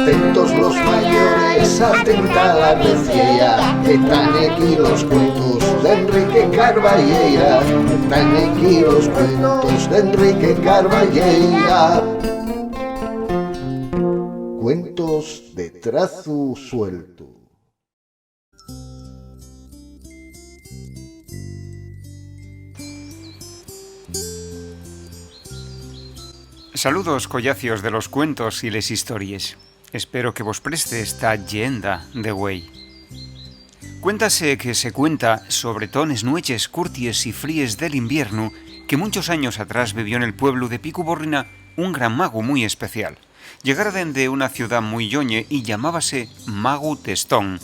Atentos los mayores, atenta la recia, están aquí los cuentos de Enrique Carballeira, están aquí los cuentos de Enrique Carballeira. Cuentos de trazo suelto. Saludos, collacios de los cuentos y les histories. Espero que vos preste esta lleenda de güey. Cuéntase que se cuenta sobre tones nueches, curties y fríes del invierno que muchos años atrás vivió en el pueblo de Picuborrina un gran mago muy especial. Llegara dende una ciudad muy lloñe y llamábase Magu Testón.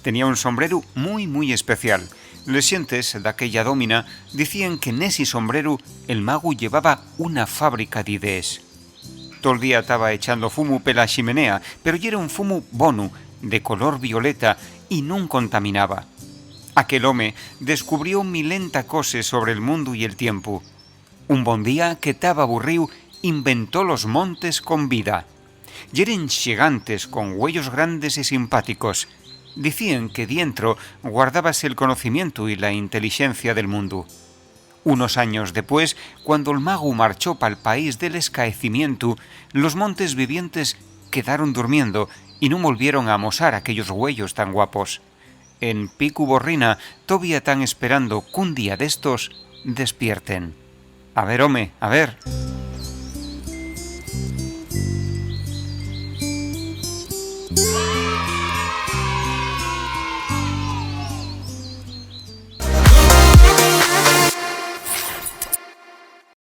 Tenía un sombrero muy especial. Les xentes d'aquella dómina dicían que nesi sombrero el magu llevaba una fábrica de idees. Todo el día estaba echando fumo pela chimenea, pero era un fumo bono, de color violeta, y non contaminaba. Aquel home descubrió milenta coses sobre el mundo y el tiempo. Un bon día que estaba aburriu, inventó los montes con vida. Yeren gigantes con huellos grandes y simpáticos. Decían que dentro guardábase el conocimiento y la inteligencia del mundo. Unos años después, cuando el mago marchó para el país del escaecimiento, los montes vivientes quedaron durmiendo y no volvieron a amosar aquellos huellos tan guapos. En Picuborrina todavía están esperando que un día de estos despierten. A ver, home, a ver.